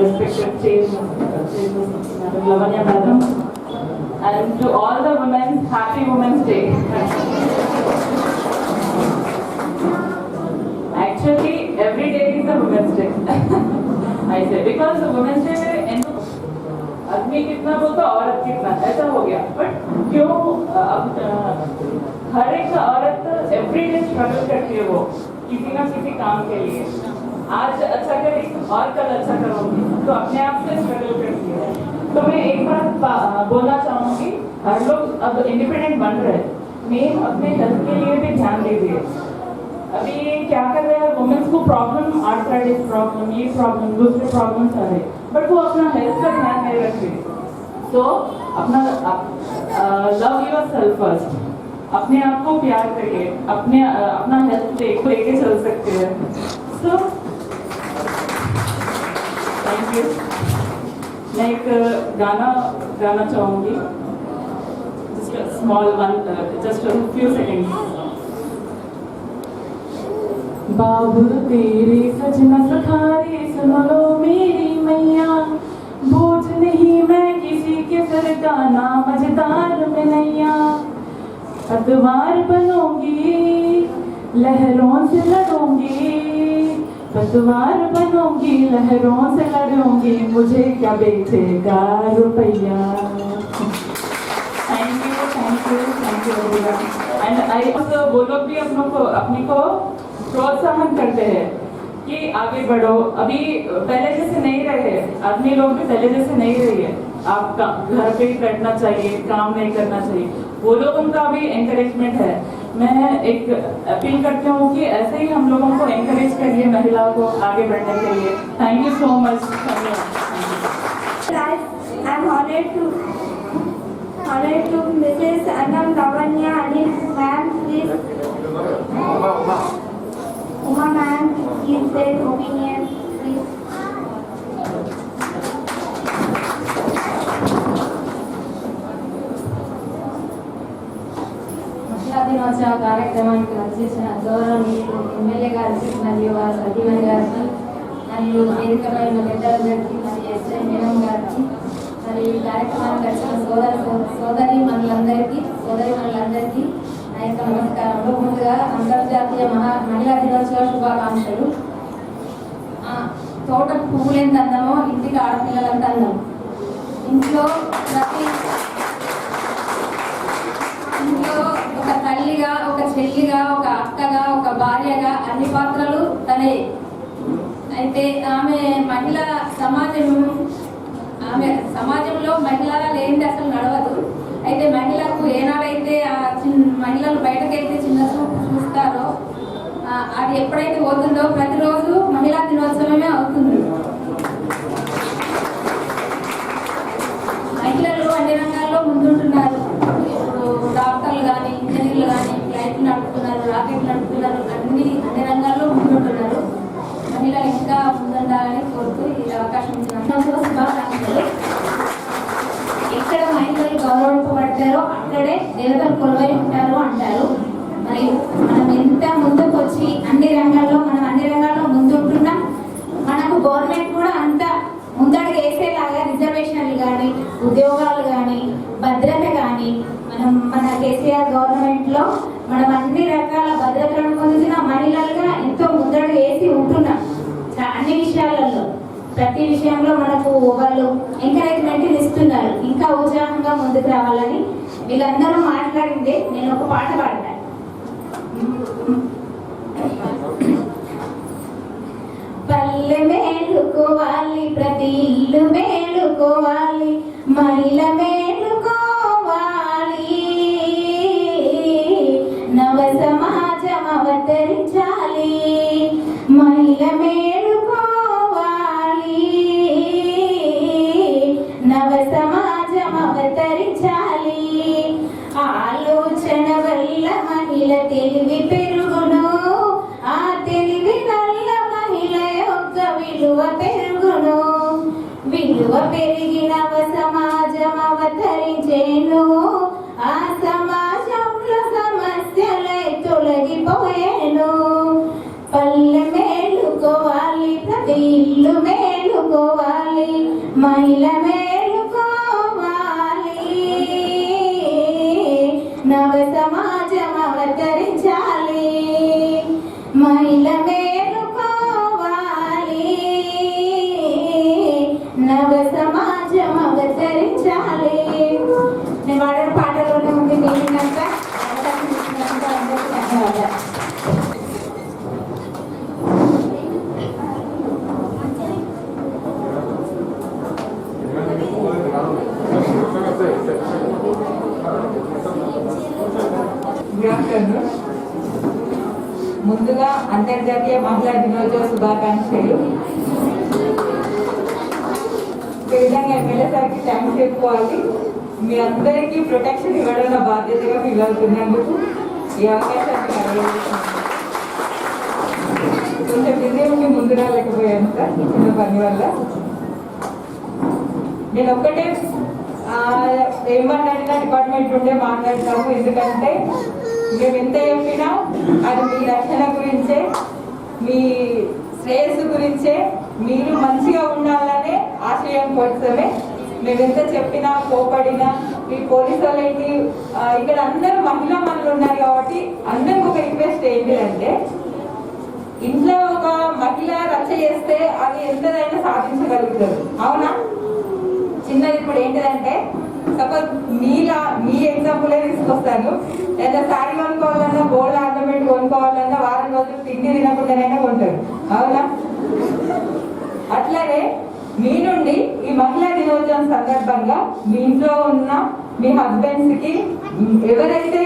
respected chairperson, Madam Lavanya Madam, and to all the women, happy Women's Day. Actually, every day is a Women's Day. I say because Women's Day आदमी कितना बोलता औरत कितना ऐसा हो गया, but क्यों अब हर एक औरत एवरीडे स्ट्रगल करती है, वो किसी ना किसी काम के लिए। आज अच्छा करी और कल अच्छा करूँगी, तो अपने आप से स्ट्रगल करती है। तो मैं एक बात बोलना चाहूँगी, हर लोग अब इंडिपेंडेंट बन रहे हैं, मेन अपने हेल्थ के लिए भी ध्यान दीजिए। अभी क्या कर रहे हैं, वुमेन्स को प्रॉब्लम, आर्थराइटिस प्रॉब्लम, ये प्रॉब्लम, दूसरे प्रॉब्लम्स आ रहे, बट वो अपना हेल्थ का ध्यान नहीं रख रहे। तो अपना लव योर सेल्फ फर्स्ट, अपने आप को प्यार करिए, अपना हेल्थ लेके चल सकते हैं। So thank you. मैं एक गाना चाहूँगी, just small one, just few seconds. बाबू तेरे सजना सखारे सुन लो मेरी मैया, बोझ नहीं मैं किसी के सर का, ना मझदार में नैया। पतवार बनूंगी, लहरों से लड़ूंगी, पतवार बनूंगी, लहरों से लड़ूंगी, मुझे क्या बेचेगा रुपया। Thank you everyone. And I वो लोग भी अपने को प्रोत्साहन करते हैं कि आगे बढ़ो। अभी पहले जैसे नहीं रहे, आदमी लोग भी पहले जैसे नहीं रही है। आप घर पे ही बैठना चाहिए, काम नहीं करना चाहिए, वो लोगों का भी एनकरेजमेंट है। मैं एक अपील करती हूँ कि ऐसे ही हम लोगों को एनकरेज करिए, महिलाओं को आगे बढ़ने के लिए। Thank you so much. Honored to Mrs. Annam Lavanya Anil ma'am, please. Uma ma'am, give their opinion, please. మహిళా దినోత్సవ కార్యక్రమానికి వచ్చేసిన గౌరవనీయులు ఎమ్మెల్యే గారికి మరియు వారి సతీమణి గారికి మరియు వేదికమైన పెద్దలందరికీ మరియు ఎస్ఐ మేడం గారికి మరి ఈ కార్యక్రమానికి వచ్చిన సోదరి మనులందరికీ నా యొక్క నమస్కారంలో ముందుగా అంతర్జాతీయ మహిళా దినోత్సవ శుభాకాంక్షలు. తోటకు పువ్వులేంత అందమో ఇంటికి ఆడపిల్లలంత అందం. ఇంట్లో ఒక తల్లిగా, ఒక చెల్లిగా, ఒక అక్కగా, ఒక భార్యగా అన్ని పాత్రలు తనే. అయితే ఆమె సమాజంలో మహిళగా లేనిది అసలు నడవదు. అయితే మహిళకు ఏనాడైతే మహిళలు బయటకెళ్తే చిన్న చూస్తారో అది ఎప్పుడైతే పోతుందో ప్రతిరోజు మహిళా దినోత్సవమే అవుతుంది. మహిళలు అన్ని రంగాల్లో ముందుంటున్నారు. ఇప్పుడు డాక్టర్లు కానీ, ఇంజనీర్లు కానీ, ఫ్లైట్లు నడుపుతున్నారు, రాకెట్లు నడుపుతున్నారు, అన్ని రంగాల్లో ముందుంటున్నారు. మహిళలు ఇంకా ముందుండాలని కోరుతూ ఈ అవకాశం ఇచ్చినందుకు శుభాకాంక్షలు. ఎక్కడ మహిళలు గౌరవింపబడతారో అక్కడే దేవతలు కొలువై ఉంటారు అంటారు. మరి మనం ఎంత ముందుకు వచ్చి అన్ని రంగాల్లో ముందుంటున్నాం. మనకు గవర్నమెంట్ కూడా అంత ముందడుగు వేసేలాగా రిజర్వేషన్లు కానీ, ఉద్యోగాలు కానీ, భద్రత కానీ మన కేసీఆర్ గవర్నమెంట్లో మనం అన్ని రకాల భద్రతలను పొందిన మహిళలుగా ఎంతో ముందడుగు వేసి ఉంటున్నాం. అన్ని విషయాలలో, ప్రతి విషయంలో మనకు వాళ్ళు ఎంకరేజ్మెంట్ ఇస్తున్నారు. ఇంకా ఉత్సాహంగా ముందుకు రావాలని వీళ్ళందరూ మాట్లాడిందే నేను ఒక పాట పాడతాను. పల్లె మేలుకోవాలి, ప్రతి ఇల్లు మేలుకోవాలి, మహిళ మేలుకోవాలి, నవ సమాజం అవతరించాలి, మహిళ మేలుకోవాలి, నవ సమాజం అవతరించాలి. ఆలోచన వల్ల మహిళ తెలివి పెరుగును, ఆ తెలివి వల్ల మహిళ యొక్క విలువ పెరుగును, విలువ పెరిగిన సమాజం అవతరించేను, ఆ సమాజంలో సమస్యలే తొలగిపోయేను. పల్లె మేలుకోవాలి, ప్రతి ఇల్లు మేలుకోవాలి, నవ సమాజం అవతరించాలి, మహిళ మేలుకోవాలి, నవ సమాజం అవతరించాలి. నేను వాడిన పాటలోనే ఉంది. నేను ధన్యవాదాలు. ముందుగా అంతర్జాతీయ మహిళా దినోత్సవ శుభాకాంక్షలు. విధంగా ఎమ్మెల్యే సార్కి థ్యాంక్స్ చెప్పుకోవాలి. మీ అందరికీ ప్రొటెక్షన్ ఇవ్వడం నా బాధ్యతగా ఫీల్ అవుతున్నందుకు ఈ అవకాశాన్ని కలగలుగుతున్నాను. కొంచెం బిజీ ఉండి ముందు రాలేకపోయాను సార్, చిన్న పని వల్ల. నేను ఒక్కటే ఏమన్నా డిపార్ట్మెంట్ ఉండే మాట్లాడతాము, ఎందుకంటే మేము ఎంత చెప్పినా అది మీ రక్షణ గురించే, మీ శ్రేయస్సు గురించే, మీరు మంచిగా ఉండాలనే ఆశయం కోసమే మేము ఎంత చెప్పినా కోపడినా. ఈ పోలీసు వాళ్ళకి ఇక్కడ అందరూ మహిళా మనులు ఉన్నారు కాబట్టి అందరికి ఒక రిక్వెస్ట్ ఏంటిదంటే, ఇంట్లో ఒక మహిళ రచ్చ చేస్తే అది ఎంతదైనా సాధించగలుగుతారు, అవునా? చిన్నది ఇప్పుడు ఏంటిదంటే, సపోజ్ మీ ఎగ్జాంపులే తీసుకొస్తాను. లేదా శారీ కొనుక్కోవాలన్నా, గోల్డ్ ఆర్నమెంట్ కొనుక్కోవాలన్నా వారం రోజులు తిండి తినకుండానైనా కొంటారు, అవునా? అట్లనే మీ నుండి ఈ మహిళా దినోత్సవం సందర్భంగా మీ ఇంట్లో ఉన్న మీ హస్బెండ్స్కి, ఎవరైతే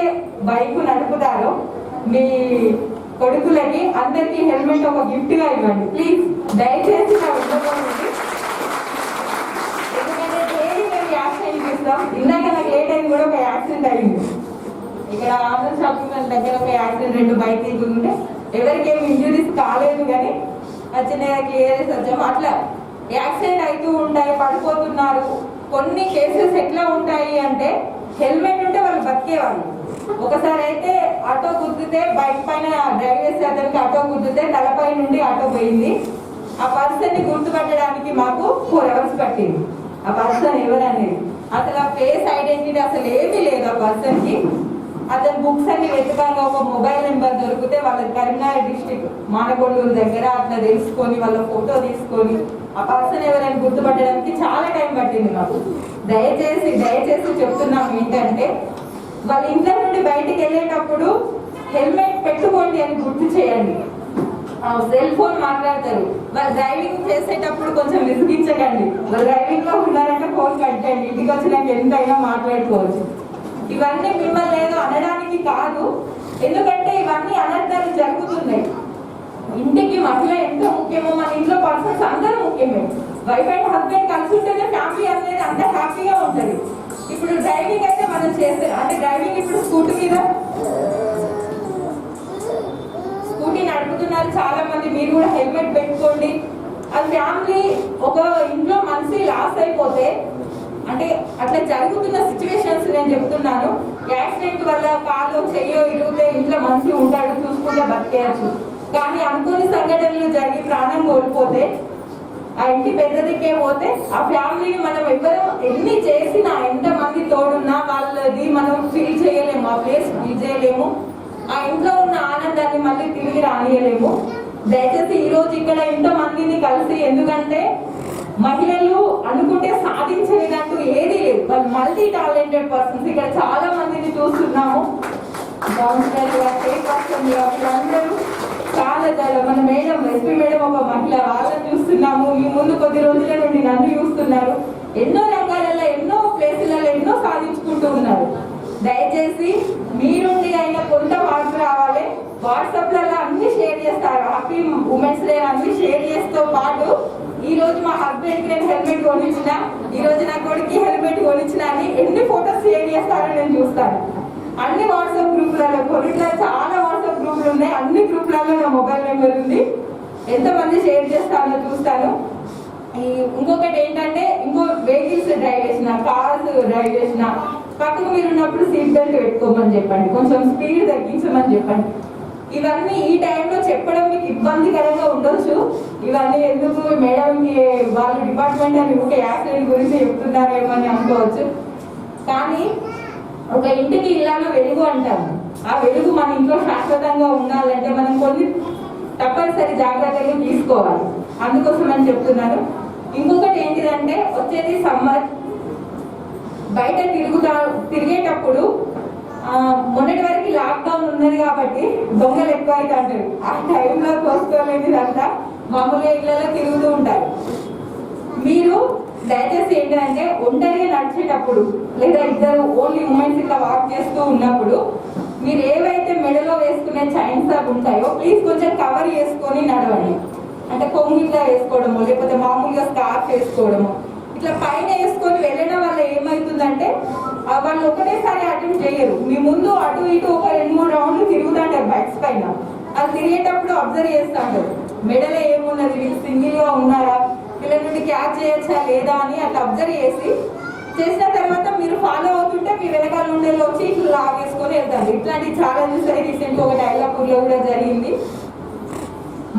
బైక్ నడుపుతారో మీ కొడుకులకి అందరికీ హెల్మెట్ ఒక గిఫ్ట్గా ఇవ్వండి ప్లీజ్. దయచేసి నా విన్నపం ఉంది. ఇందాక నాకు లేట్ అయింది కూడా, ఒక యాక్సిడెంట్ అయింది ఇక్కడ ఆంధ్ర షాపింగ్ మాల్ దగ్గర. ఒక యాక్సిడెంట్, 2 బైక్ ఉంటే ఎవరికి ఏమి ఇంజురీస్ కాలేదు, కానీ చిన్నగా క్లియర్ చేసి వచ్చాము. అట్లా యాక్సిడెంట్ అవుతూ ఉంటాయి, పడిపోతున్నారు. కొన్ని కేసెస్ ఎట్లా ఉంటాయి అంటే, హెల్మెట్ ఉంటే వాళ్ళు బతికేవాళ్ళు. ఒకసారి అయితే ఆటో గుద్దితే, బైక్ పైన డ్రైవ్ చేసే అతనికి ఆటో గుద్దితే తలపై నుండి ఆటో పోయింది. ఆ పర్సన్ ని గుర్తుపట్టడానికి మాకు 4 hours పట్టింది. ఆ పర్సన్ ఎవరనేది అసలు ఆ ఫేస్ ఐడెంటిటీ అసలు ఏమీ లేదు ఆ పర్సన్ కి. అతని బుక్స్ అన్ని వెతకంగా ఒక మొబైల్ నెంబర్ దొరికితే వాళ్ళ కరీంనగర్ డిస్ట్రిక్ట్ మానకొండూరు దగ్గర అట్లా తెలుసుకొని వాళ్ళ ఫోటో తీసుకొని ఆ పర్సన్ ఎవరైనా గుర్తుపట్టడానికి చాలా టైం పట్టింది మాకు. దయచేసి చెప్తున్నాం ఏంటంటే, వాళ్ళ ఇంట్లో నుండి బయటికి వెళ్ళేటప్పుడు హెల్మెట్ పెట్టుకోండి అని గుర్తు చేయండి. సెల్ ఫోన్ మాట్లాడతారు, వాళ్ళు డ్రైవింగ్ చేసేటప్పుడు కొంచెం విసిగించకండి. వాళ్ళు డ్రైవింగ్ లో ఉన్నారంటే ఫోన్ కట్టండి, ఇంటికి వచ్చినాక ఎంతైనా మాట్లాడుకోవచ్చు. ఇవన్నీ మిమ్మల్ని ఏదో అనడానికి కాదు, ఎందుకంటే ఇవన్నీ అనర్థాలు జరుగుతున్నాయి. ఇంటికి మహిళ ఎంత ముఖ్యమో, మన ఇంట్లో పర్సన్స్ అందరూ ముఖ్యమే. వైఫ్ అండ్ హస్బెండ్ కలిసి ఉంటేనే ఫ్యామిలీ అనేది అంత హ్యాపీగా ఉంటుంది. ఇప్పుడు డ్రైవింగ్ అయితే మనం చేస్తే, అంటే డ్రైవింగ్ ఇప్పుడు స్కూటీ నడుపుతున్నారు చాలా మంది, మీరు కూడా హెల్మెట్ పెట్టుకోండి. అది ఫ్యామిలీ ఒక ఇంట్లో మనిషి లాస్ అయిపోతే, అంటే అట్లా జరుగుతున్న సిచ్యువేషన్స్ నేను చెప్తున్నాను. యాక్సిడెంట్ వల్ల కాలు చెయ్యో ఇరిగితే ఇంట్లో మనిషి ఉంటాడు, చూసుకుంటే బతికేయచ్చు. కానీ అనుకోని సంఘటనలు జరిగి ప్రాణం కోల్పోతే, ఆ ఇంటి పెద్ద దిక్కే పోతే, ఆ ఫ్యామిలీని మనం ఎవరు ఎన్ని చేసినా, ఎంత మంది తోడున్నా వాళ్ళది మనం ఫీల్ చేయలేము, ఆ ప్లేస్ ఫీల్ చేయలేము, ఆ ఇంట్లో ఉన్న ఆనందాన్ని మళ్ళీ తిరిగి రానియలేము. దయచేసి ఈ రోజు ఇక్కడ ఇంతమందిని కలిసి, ఎందుకంటే మహిళలు అనుకుంటే సాధించలేదంటూ ఏది లేదు, వాళ్ళు మల్టీ టాలెంటెడ్ పర్సన్స్. ఇక్కడ చాలా మందిని చూస్తున్నాము, అందరూ చాలా మన మేడం ఎస్పీ మేడం ఒక మహిళ, వాళ్ళని చూస్తున్నాము. మీ ముందు కొద్ది రోజుల నుండి నన్ను చూస్తున్నారు. ఎన్నో రంగాలలో, ఎన్నో ప్లేసులలో ఎన్నో సాధించుకుంటూ ఉన్నారు. దయచేసి మీరుండి అయినా కొంత మార్పు రావాలి. వాట్సాప్లలో అన్ని షేర్ చేస్తారు, హ్యాపీ ఉమెన్స్ డే అన్ని షేర్ చేస్తూ పాటు, ఈ రోజు మా హస్బెండ్కి నేను హెల్మెట్ కొనిచ్చిన, ఈ రోజు నా కొడుకు హెల్మెట్ కొనిచ్చిన అని ఎన్ని ఫోటోస్ షేర్ చేస్తారో నేను చూస్తాను. అన్ని వాట్సాప్ గ్రూపులలో, కొన్నిట్లో చాలా వాట్సాప్ గ్రూపులు ఉన్నాయి, అన్ని గ్రూపులలో నా మొబైల్ నెంబర్ ఉంది. ఎంతమంది షేర్ చేస్తారో చూస్తాను. ఇంకొకటి ఏంటంటే, ఇంకో వెహికల్స్ డ్రైవ్ చేసిన, కార్స్ డ్రైవ్ చేసిన, పక్కకు మీరు ఉన్నప్పుడు సీట్ బెల్ట్ పెట్టుకోమని చెప్పండి, కొంచెం స్పీడ్ తగ్గించమని చెప్పండి. ఇవన్నీ ఈ టైంలో చెప్పడం మీకు ఇబ్బందికరంగా ఉండొచ్చు. ఇవన్నీ ఎందుకు మేడంకి వాళ్ళ డిపార్ట్మెంట్ అని ఊకే యాక్సిడెంట్ గురించి చెప్తున్నారేమో అని అనుకోవచ్చు. కానీ ఒక ఇంటికి ఇల్లాలు వెలుగు అంటాము. ఆ వెలుగు మన ఇంట్లో శాశ్వతంగా ఉండాలంటే మనం కొన్ని తప్పనిసరి జాగ్రత్తలు తీసుకోవాలి. అందుకోసం అని చెప్తున్నాను. ఇంకొకటి ఏంటిదంటే వచ్చేది సమ్మర్, బయట తిరిగేటప్పుడు మొన్నటి వరకు లాక్డౌన్ ఉన్నది కాబట్టి దొంగలు ఎక్కువ అయితే అంటారు. ఆ టైంలో తోసుకోలేనిదంతా మామూలుగా ఇళ్ళలో తిరుగుతూ ఉంటారు. మీరు దయచేసి ఏంటంటే ఒంటరిగా నడిచేటప్పుడు లేదా ఇద్దరు ఓన్లీ ఉమెన్స్ ఇట్లా వాక్ చేస్తూ ఉన్నప్పుడు మీరు ఏవైతే మెడలో వేసుకునే చైన్స్ అవి ఉంటాయో ప్లీజ్ కొంచెం కవర్ చేసుకొని నడవండి. అంటే కొంగు ఇట్లా వేసుకోవడము, లేకపోతే మామూలుగా స్కార్ఫ్ వేసుకోవడము, ఇట్లా పైన వేసుకొని వెళ్ళడం వల్ల ఏమవుతుందంటే వాళ్ళు ఒకటేసారి అటెంప్ట్ చేయరు. మీ ముందు అటు ఇటు ఒక 2-3 రౌండ్లు తిరుగుతుంటారు బైక్స్ పైన. అది తిరిగేటప్పుడు అబ్జర్వ్ చేస్తాడు మెడలో ఏమున్నది, వీళ్ళు సింగిల్ గా ఉన్నారా, వీళ్ళ నుండి క్యాచ్ చేయొచ్చా లేదా అని అట్లా అబ్జర్వ్ చేసిన తర్వాత మీరు ఫాలో అవుతుంటే మీ వెనకాల నుండి వచ్చి ఇట్లా లాగేసుకొని వెళ్తారు. ఇట్లాంటివి చాలా చూసాయి. రీసెంట్ ఒక డైలాపూర్లో కూడా జరిగింది.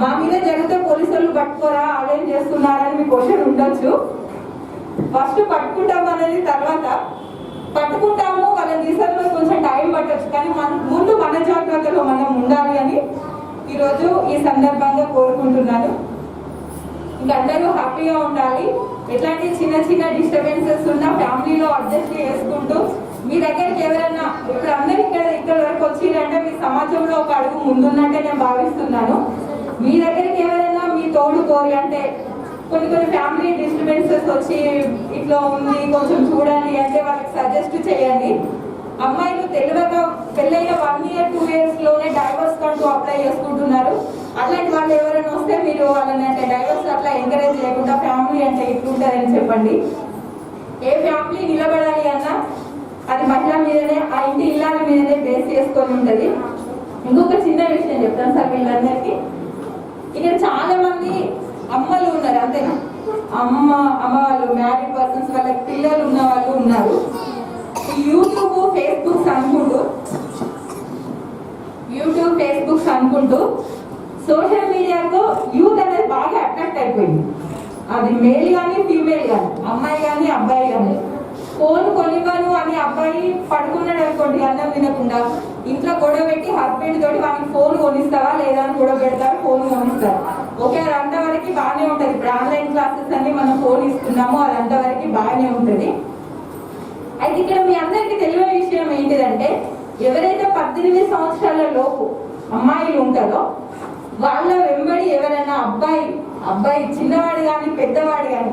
మా మీద జరిగితే పోలీసులు పట్టుకోరా, అవేం చేస్తున్నారని మీ క్వశ్చన్ ఉండొచ్చు. ఫస్ట్ పట్టుకుంటాం అనేది తర్వాత పట్టుకుంటాము, వాళ్ళని తీసేందుకు కొంచెం టైం పట్టచ్చు, కానీ ముందు మన జాగ్రత్తలో మనం ఉండాలి అని ఈరోజు ఈ సందర్భంగా కోరుకుంటున్నాను. ఇంకా అందరూ హ్యాపీగా ఉండాలి. ఎట్లాంటి చిన్న చిన్న డిస్టర్బెన్సెస్ ఉన్నా ఫ్యామిలీలో అడ్జస్ట్ చేసుకుంటూ మీ దగ్గరికి ఎవరైనా ఇప్పుడు అందరు ఇక్కడ వరకు వచ్చిందంటే మీ సమాజంలో ఒక అడుగు ముందున్నట్టే నేను భావిస్తున్నాను. మీ దగ్గరికి ఎవరైనా మీ తోడు కోరి అంటే కొన్ని ఫ్యామిలీ డిస్టర్బెన్సెస్ వచ్చి ఇట్లా ఉంది కొంచెం చూడండి అంటే వాళ్ళకి సజెస్ట్ చేయండి. అమ్మాయిలు తెలియక పెళ్ళైన 1 year 2 years లోనే డైవర్స్ కంటూ అప్లై చేసుకుంటున్నారు. అట్లాంటి వాళ్ళు ఎవరైనా వస్తే మీరు వాళ్ళని అంటే డైవర్స్ అట్లా ఎంకరేజ్ చేయకుండా ఫ్యామిలీ అంటే ఇట్లుంటారని చెప్పండి. ఏ ఫ్యామిలీ నిలబడాలి అన్నా అది మహిళ మీదనే, ఆ ఇంటి ఇళ్ళ మీదనే బేస్ చేసుకొని ఉంటుంది. ఇంకొక చిన్న విషయం చెప్తాను సార్ వీళ్ళందరికీ. ఇక్కడ చాలా మంది అమ్మలు ఉన్నారు, అంతేనా? అమ్మ వాళ్ళు మ్యారీడ్ పర్సన్స్, వాళ్ళకి పిల్లలు ఉన్న వాళ్ళు ఉన్నారు. యూట్యూబ్ ఫేస్బుక్స్ అనుకుంటూ సోషల్ మీడియాకు యూత్ అనేది బాగా అట్రాక్ట్ అయిపోయింది. అది మేల్ కానీ ఫీమేల్ కానీ, అమ్మాయి కానీ అబ్బాయి కానీ. ఫోన్ కొనివ్వను అని అబ్బాయి పడుకున్నాడు అనుకోండి అన్నం తినకుండా, ఇంట్లో గొడవ పెట్టి హస్బెండ్ తోటి వానికి ఫోన్ కొనిస్తావా లేదా అని గొడవ పెడతారు, ఫోన్ కొనిస్తారు. ఓకే, అది అంతవరకు బాగానే ఉంటుంది. ఇప్పుడు ఆన్లైన్ క్లాసెస్ అన్ని మనం ఫోన్ ఇస్తున్నాము, అది అంతవరకు బాగానే ఉంటుంది. అయితే ఇక్కడ మీ అందరికీ తెలియని విషయం ఏంటిదంటే ఎవరైతే 18 సంవత్సరాల లోపు అమ్మాయిలు ఉంటారో వాళ్ళ వెంబడి ఎవరైనా అబ్బాయి చిన్నవాడు కానీ పెద్దవాడు కానీ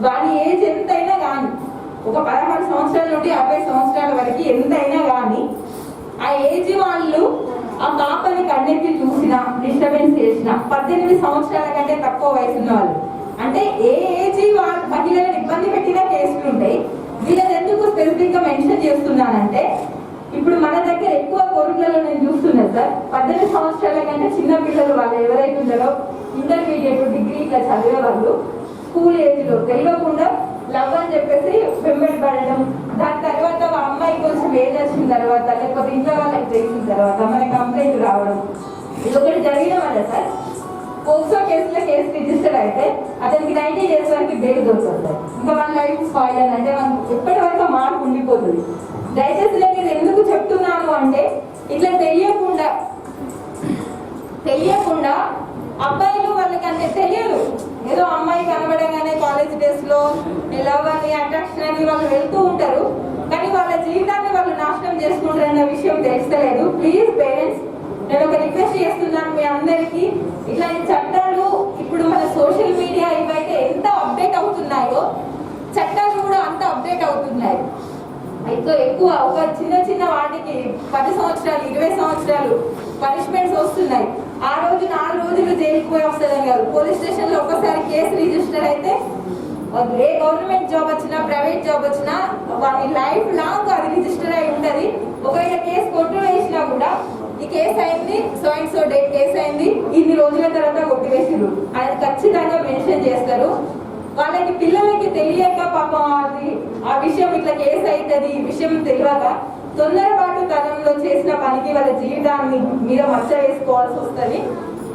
వాడి ఏజ్ ఎంతైనా కానీ ఒక 16 సంవత్సరాల నుండి 60 సంవత్సరాల వరకు ఎంతైనా కానీ ఆ ఏజ్ వాళ్ళు ఆ పాపని కన్నెత్తి చూసినా డిస్టర్బెన్స్ చేసిన 18 సంవత్సరాల కంటే తక్కువ వయసు ఉన్న వాళ్ళు అంటే ఏ ఏజ్ వాళ్ళ మహిళలను ఇబ్బంది పెట్టిన కేసులు ఉంటాయి. వీళ్ళని ఎందుకు స్పెసిఫిక్ గా మెన్షన్ చేస్తున్నానంటే ఇప్పుడు మన దగ్గర ఎక్కువ కోరికలలో నేను చూస్తున్నాను సార్, 18 సంవత్సరాల కంటే చిన్న పిల్లలు వాళ్ళు ఎవరైతే ఉన్నారో ఇంటర్మీడియట్ డిగ్రీ ఇట్లా చదివే వాళ్ళు స్కూల్ ఏజ్ లో తెలియకుండా లవ్ అని చెప్పేసి వెంబడి పడడం, దాని తర్వాత అమ్మాయి కొంచెం ఏజ్ వచ్చిన తర్వాత లేకపోతే ఇంట్లో వాళ్ళకి తెలిసిన తర్వాత మన కంప్లైంట్ రావడం, ఇది ఒకటి జరిగిన వల్ల సార్ పోక్సో కేసులో కేసు రిజిస్టర్ అయితే అతనికి 90 days వరకు బెయిల్ దొరుకుతుంది. ఇంకా మన లైఫ్ స్పాయిల్ అని అంటే మనం ఎప్పటి వరకు మార్పు ఉండిపోతుంది. దయచేసి నేను ఇది ఎందుకు చెప్తున్నాను అంటే ఇట్లా తెలియకుండా అబ్బాయిలు వాళ్ళకి అంటే తెలియదు, ఏదో అమ్మాయి కనబడగానే కాలేజ్ డేస్ లో లవ్ అని అట్రాక్షన్ అని వాళ్ళు వెళ్తూ ఉంటారు, కానీ వాళ్ళ జీవితాన్ని వాళ్ళు నాశనం చేసుకుంటారన్న విషయం తెలుస్తలేదు. ప్లీజ్ పేరెంట్స్, నేను ఒక రిక్వెస్ట్ చేస్తున్నాను మీ అందరికీ, ఇట్లాంటి చట్టాలు ఇప్పుడు మన సోషల్ మీడియా ఇవైతే ఎంత అప్డేట్ అవుతున్నాయో చట్టాలు కూడా అంత అప్డేట్ అవుతున్నాయి. ఎక్కువ ఒక చిన్న వాటికి 10 సంవత్సరాలు 20 సంవత్సరాలు పనిష్మెంట్స్ వస్తున్నాయి. ఆ రోజు 4 రోజులు జైలుకి పోయి వస్తుందని కాదు, పోలీస్ స్టేషన్ లో ఒకసారి కేసు రిజిస్టర్ అయితే ఏ గవర్నమెంట్ జాబ్ వచ్చినా ప్రైవేట్ జాబ్ వచ్చినా వాటి లైఫ్ లాంగ్ అది రిజిస్టర్ అయి ఉంటది. ఒకవేళ కేసు కొట్టు వేసినా కూడా ఈ కేసు అయింది so and so date case అయింది, ఇన్ని రోజుల తర్వాత కొట్టివేసిరు అది ఖచ్చితంగా మెన్షన్ చేస్తారు. వాళ్ళకి పిల్లలకి తెలియక పాపం అది ఆ విషయం ఇట్లా కేసు అవుతుంది ఈ విషయం తెలియక తొందరపాటు తనంలో చేసిన పనికి వాళ్ళ జీవితాన్ని మీద మచ్చ వేసుకోవాల్సి వస్తుంది.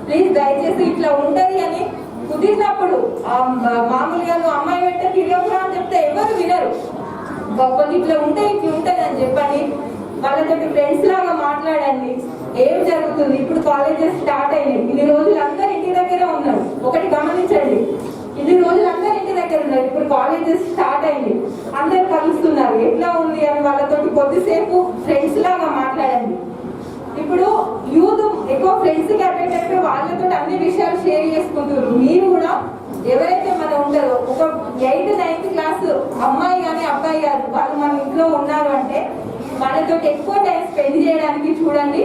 ప్లీజ్ దయచేసి ఇట్లా ఉంటది అని కుదిరినప్పుడు మామూలుగా అమ్మాయి వెంట తిరగకుండా అని చెప్తే ఎవరు వినరు. కొన్ని ఇట్లా ఉంటే ఇట్లా ఉంటుంది అని చెప్పండి. వాళ్ళతోటి ఫ్రెండ్స్ లాగా మాట్లాడండి. ఏం జరుగుతుంది ఇప్పుడు కాలేజెస్ స్టార్ట్ అయినాయి, ఇన్ని రోజులు అందరు ఇంటి దగ్గర ఉన్నారు. ఒకటి గమనించండి, ఇన్ని రోజులు అందరు ఇంటి దగ్గర ఉన్నారు, ఇప్పుడు కాలేజెస్ స్టార్ట్ అయింది, అందరు కలుస్తున్నారు. ఎట్లా ఉంది అని వాళ్ళతోటి కొద్దిసేపు ఫ్రెండ్స్ లాగా మాట్లాడండి. ఇప్పుడు యూత్ ఎక్కువ ఫ్రెండ్స్ కి అటెండ్ అయిపోయి వాళ్ళతో అన్ని విషయాలు షేర్ చేసుకుంటున్నారు. మీరు కూడా ఎవరైతే మన ఉంటారో ఒక 8th 9th క్లాస్ అమ్మాయి కానీ అబ్బాయి కాదు, వాళ్ళు మన ఇంట్లో ఉన్నారు అంటే వాళ్ళతో ఎక్కువ టైం స్పెండ్ చేయడానికి చూడండి,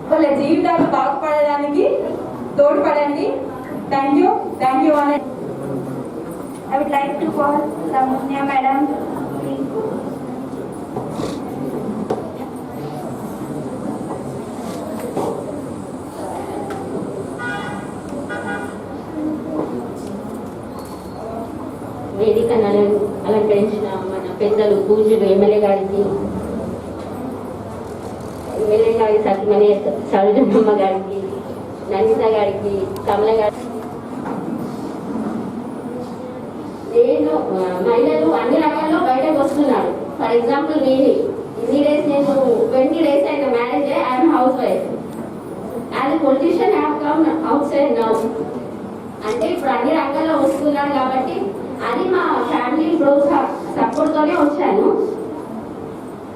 వాళ్ళ జీవితాలు బాగుపడడానికి తోడ్పడండి. థ్యాంక్ యూ అని I would like to call Lamanya Madam. వేదికను అలంకరించిన మన పెద్దలు పూజలు ఎమ్మెల్యే గారికి, ఎమ్మెల్యే గారి సత్యమణి సరోజమ్మ గారికి, నందిత గారికి, కమల గారికి, నేను మహిళలు అన్ని రకాల్లో బయటకు వస్తున్నారు. ఫర్ ఎగ్జాంపుల్ నేను ఇన్ని డేస్, నేను 20 days అయిన marriage, I'm house wife. As a politician have come out side now. అంటే ఇప్పుడు అన్ని రంగాల్లో వస్తున్నాను కాబట్టి అది మా ఫ్యామిలీ సపోర్ట్తోనే వచ్చాను.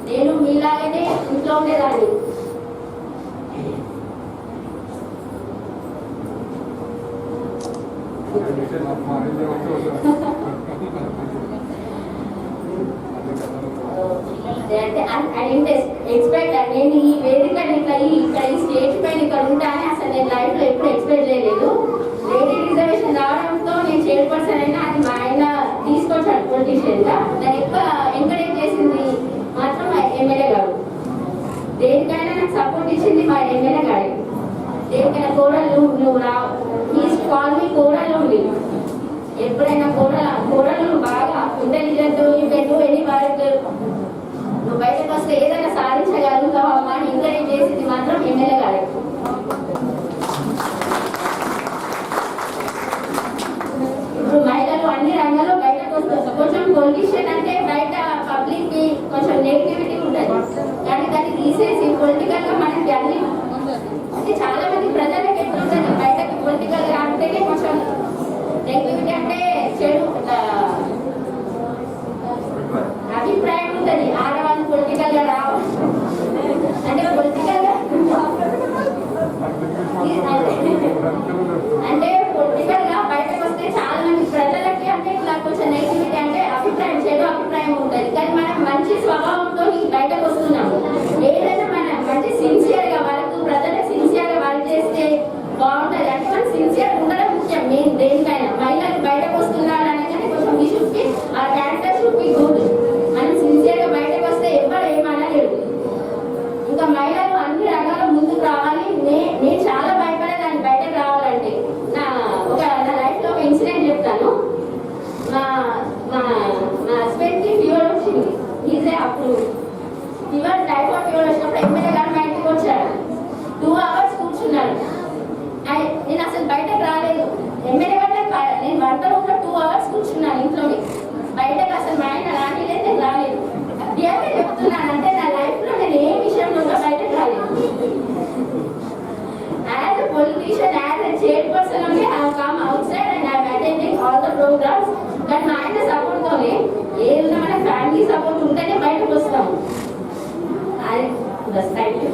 నేను మీలాగనే ఇంట్లో ఉండేదాన్ని. ఎక్స్పెక్ట్ నేను ఈ వేదిక ఇక్కడ ఈ స్టేజ్ పైన ఇక్కడ ఉంటానని అసలు నేను లైఫ్ లో ఎప్పుడు ఎక్స్పెక్ట్ చేయలేదు. లేడీ రిజర్వేషన్ రావడంతో నేను చైర్పర్సన్ అయినా అది మా ఆయన తీసుకొచ్చాడు పొలిటీషియన్ గా. నేను ఎక్కువ ఎంకరేజ్ చేసింది మాత్రం మా ఎమ్మెల్యే గారు. దేనికైనా నాకు సపోర్ట్ ఇచ్చింది మా ఎమ్మెల్యే గారు. దేనికైనా కోడలు నువ్వు ప్లీజ్ కాల్ మీ కోడలు ఉంది. ఎప్పుడైనా కోడలు బాగా intelligent, you can do any work, నువ్వు బయటకు వస్తే ఏదైనా సాధించగలుగుతావు అమ్మా అని ఎంకరేజ్ చేసింది మాత్రం ఎమ్మెల్యే గారు. ఇప్పుడు మహిళలు అన్ని రంగాల్లో బయటకు వస్తుంది. కొంచెం పొలిటీషియన్ అంటే బయట పబ్లిక్ కి కొంచెం నెగిటివిటీ ఉంటుంది, కానీ దాన్ని తీసేసి పొలిటికల్ గా మనకి అన్ని అంటే చాలా మంది ప్రజలకు ఎట్లుంటుంది బయటకి పొలిటికల్ గా అంటేనే కొంచెం నెగిటివిటీ అంటే చెడు అభిప్రాయం ఉంటుంది. ఆడవాళ్ళు పొలిటికల్ గా రావాలి అంటే పొలిటికల్ గా అంటే పొలిటికల్ గా బయటకు వస్తే చాలా మంది ప్రజలకి అంటే ఇట్లా కొంచెం నెగిటివిటీ అంటే అభిప్రాయం, చెడు అభిప్రాయం ఉంటుంది. కానీ మనం మంచి స్వభావంతో బయటకు వస్తున్నాము. ఏదైనా మనం మంచి సిన్సియర్ గా వాళ్ళకు ప్రజలకు సిన్సియర్ గా వర్క్ చేస్తే బాగుంటుంది. అంటే మనం సిన్సియర్ ఉండడం ముఖ్యం. మెయిన్ దేనికైనా మహిళలు బయటకు వస్తున్నారు అనగానే కొంచెం మీ షుడ్ బి ఆ క్యారెక్టర్ షుడ్ బి గుడ్. మనం సిన్సియర్ గా బయటకు వస్తే ఎవరు ఏమనలేరు. ఇంకా మహిళలు అన్ని రంగాల్లో ముందుకు రావాలి. నేను చాలా భయపడేదాన్ని బయటకు రావాలంటే. నా లైఫ్ లో ఒక ఇన్సిడెంట్ చెప్తాను. మా హస్బెండ్ కి ఫీవర్ వచ్చింది. ఈజే అప్పుడు ఫీవర్, టైఫాయిడ్ ఫీవర్ వచ్చినప్పుడు ఎమ్మెల్యే గారు మా ఇంటికి వచ్చాడు. 2 hours కూర్చున్నాడు. నేను అసలు బయటకు రాలేదు. ఎమ్మెల్యే గారు నేను వంట రూమ్లో 2 hours కూర్చున్నాను ఇంట్లోనే. బయటకు అసలు మా ఆయన రానిలేదు, నేను రాలేదు. దేవుడే చెప్తున్నాను అంటే నా లైఫ్ లో నేను ఏ విషయంలో బయటకు రాలేదు. As a politician, as a chairperson only I have come outside and I am attending all the programs. కానీ మా ఆయన సపోర్ట్ తోనే ఏదైనా మన ఫ్యామిలీ సపోర్ట్ ఉంటేనే బయటకు వస్తాము. అది బస్. Thank you.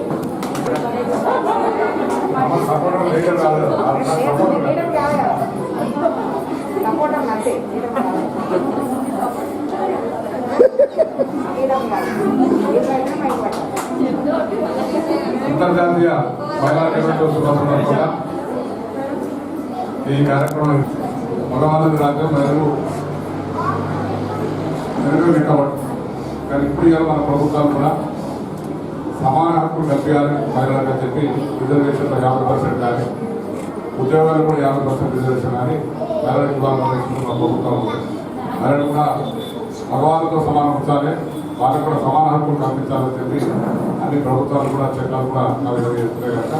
అంతర్జాతీయ మహిళా దినోత్సవం సందర్భంగా ఈ కార్యక్రమం మగవాళ్ళది రాజ్యం మెరుగు రికవర్. కానీ ఇప్పుడు ఇవాళ మన ప్రభుత్వాలు కూడా సమాన హక్కులు కల్పించాలని మహిళలకు చెప్పి రిజర్వేషన్లో 50% కానీ ఉద్యోగాలు కూడా 50% రిజర్వేషన్ కానీ మహిళలకు ఇవ్వాలని మా ప్రభుత్వం. మహిళలు కూడా మగవాళ్ళతో సమానం ఉంచాలి, వాళ్ళకు కూడా సమాన హక్కులు కల్పించాలని చెప్పి అన్ని ప్రభుత్వాలు కూడా చట్టాలు కూడా అవి చేస్తున్నాయి కనుక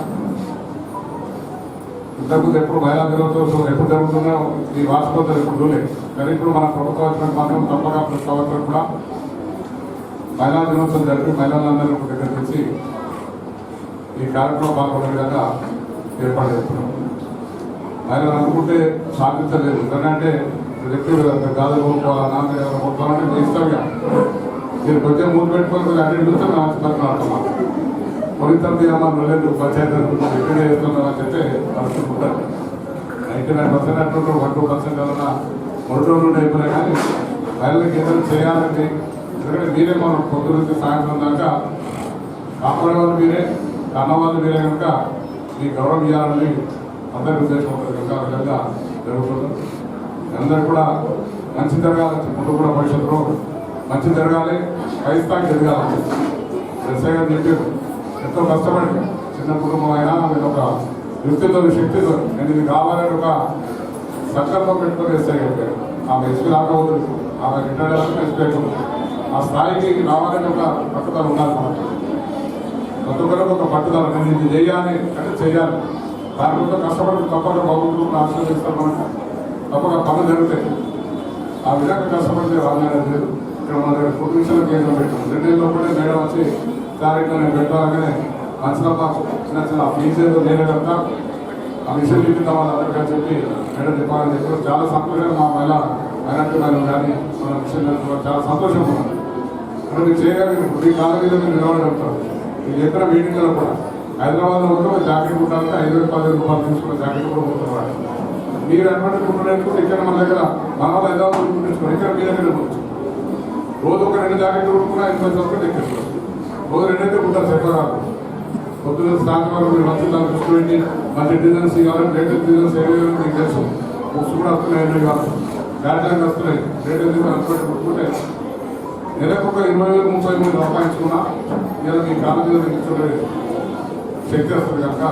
ఇంతకుముందు ఎప్పుడు మహిళా దినోత్సవం ఎప్పుడు జరుగుతుందో ఈ వార్షికోత్సవం ఎప్పుడు చూడలేదు. కానీ ఇప్పుడు మన ప్రభుత్వం మాత్రం తప్పగా ప్రతి సంవత్సరం కూడా మహిళా దినోత్సవం జరిపి మహిళలందరినీ ఒక దగ్గర తెచ్చి ఈ కార్యక్రమం పాల్గొనే విధంగా ఏర్పాటు చేస్తున్నాం. మహిళలు అనుకుంటే సాధించలేదు. ఎందుకంటే వ్యక్తులు గాలి కొనుక్కోవాలన్నా కొనుక్కోవాలంటే మీ ఇష్టంగా మీరు కొంచెం ముందు పెట్టుకొని అన్ని చూస్తే ఆడుతున్నాం. పవిత్ర తీయమని లేదు పంచాయతీ ఎక్కడ చేస్తున్నారని చెప్పి అనుకుంటారు. 99% అట్లా 1-2% వలన 3 రోజులు అయిపోయినా కానీ మహిళలకు ఏదైనా చేయాలని, ఎందుకంటే మీరే మనం పొద్దు నుంచి సాయంత్రం దాకా కాపాడే వాళ్ళు మీరే, కన్నవాళ్ళు మీరే కనుక మీ గౌరవం ఇవ్వాలని అందరి ఉద్దేశం ఉంటుంది కనుక ఆ విధంగా జరుగుతుంది. అందరూ కూడా మంచి జరగాలి, ముందు కూడా భవిష్యత్తులో మంచి జరగాలి, పై స్థాయికి ఎదగాలి. ఎస్ఐ గారు చెప్పారు ఎంతో కష్టపడి చిన్న కుటుంబం అయినా నేను ఒక వ్యక్తిత్వ శక్తితో నేను ఇది కావాలని ఒక సంకల్పం పెట్టుకొని ఎస్ఐ చెప్పారు. ఆమె ఎస్పీ రాకపోదు, ఆమె రిటైర్డ్ అవ్వాలని ఎస్పీ అయిపోతుంది. ఆ స్థాయికి రావాలని ఒక పట్టుదల ఉండాలి. మనకు ప్రతి ఒక్కరికి ఒక పట్టుదల, నేను ఇది చేయాలి అంటే చేయాలి. దానివల్ల కష్టపడి తప్పక భగవంతుడు ఆశీర్వదిస్తాం. మనకు తప్పక పనులు జరుగుతాయి. ఆ విధంగా కష్టపడితే రాలేదు. ఇక్కడ మన దగ్గర ఫుడ్ విషయంలో కేంద్రం పెట్టాం. 2 నెలల్లో కూడా మేడం వచ్చి దాంట్లో నేను పెట్టాలనే మంచిగా చిన్న చిన్న ఫీజు ఏదో నేనే కనుక ఆ విషయం చూపిద్దాం వాళ్ళందరికీ చెప్పి మేడం చెప్పాలని చెప్పి చాలా సంతోషంగా మా మైనార్టీ మేడం కానీ మన విషయం చాలా సంతోషంగా ఉన్నాం. ఇక్కడ మీరు చేయగలిగిన ఈ కాలేజీలో మీరు నిలబడగలుగుతారు. మీరు ఎక్కడ మీటింగ్లో కూడా హైదరాబాద్లో ఉంటే ఒక జాకెట్ ఉండాలంటే 5,000-10,000 రూపాయలు తీసుకున్న జాకెట్ కూడా ఉంటున్నారు. మీరు అటువంటి కుట్టినట్టు ఇక్కడ మన దగ్గర మన వాళ్ళు హైదరాబాద్ కుట్టించుకోండి, ఇక్కడ మీ దగ్గర కుట్టించుకోండి. రోజు ఒక 2 జాకెట్లు కుట్టుకున్నా 80 వరకు ఎక్కించుకోండి. రోజు 2 అయితే కుట్టారు చెప్పరాదు. పొద్దున్న సాయంత్రం మీరు మంచి దాన్ని చూసుకోండి. మంచి డిజైన్స్ కావాలి, లేటెస్ట్ డిజైన్స్ ఏవి మీకు తెలుసు. బుక్స్ కూడా వస్తున్నాయి, ఎన్ని కావాలి బ్యాటరీ వస్తున్నాయి. లేటెస్ట్ డిజైన్ అనుకుంటే కుట్టుకుంటే నెలకు ఒక 20,000-30,000 సంపాదించుకున్నా ఇలా మీ కాలేజీలో తెచ్చుకునే శక్తి వస్తుంది కనుక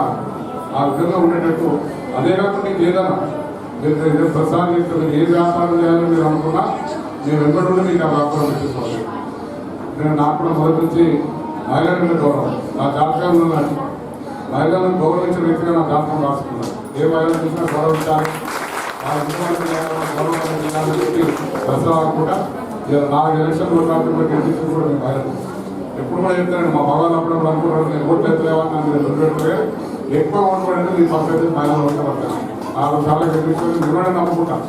ఆ విధంగా ఉండేటట్టు. అదే కాకుండా మీకు ఏదైనా మీరు ప్రసాదం చేస్తే ఏ వ్యాపారం చేయాలని మీరు అనుకున్నా నేను వెంబడి మీకు ఆ వ్యాపారం పెట్టేసుకోవాలి. నేను నాకు కూడా మొదటి నుంచి మహిళల మీద గౌరవం, నా జాతకంలో ఉన్నాను. మహిళలను గౌరవించిన వ్యక్తిగా నా జాతకం రాసుకున్నాను. ఏ మహిళను చూసినా గౌరవించాలి, వాళ్ళ గౌరవం చెప్పి ప్రసాదం కూడా ఇలా 4 ఎలక్షన్లు గెలిచింది కూడా మీ మహిళలు. ఎప్పుడు కూడా చెప్తాను మా భగవాన్ అప్పుడప్పుడు అనుకుంటారు నేను ఓట్లు ఎత్తలేవని నన్ను నిలబెట్టుకునే ఎక్కువ ఓటుపడంటే మీ పక్కన మహిళలు ఓట్లపడతాను. 4 సార్లు గెలిపించుకొని నిలబడి నమ్ముకుంటాను.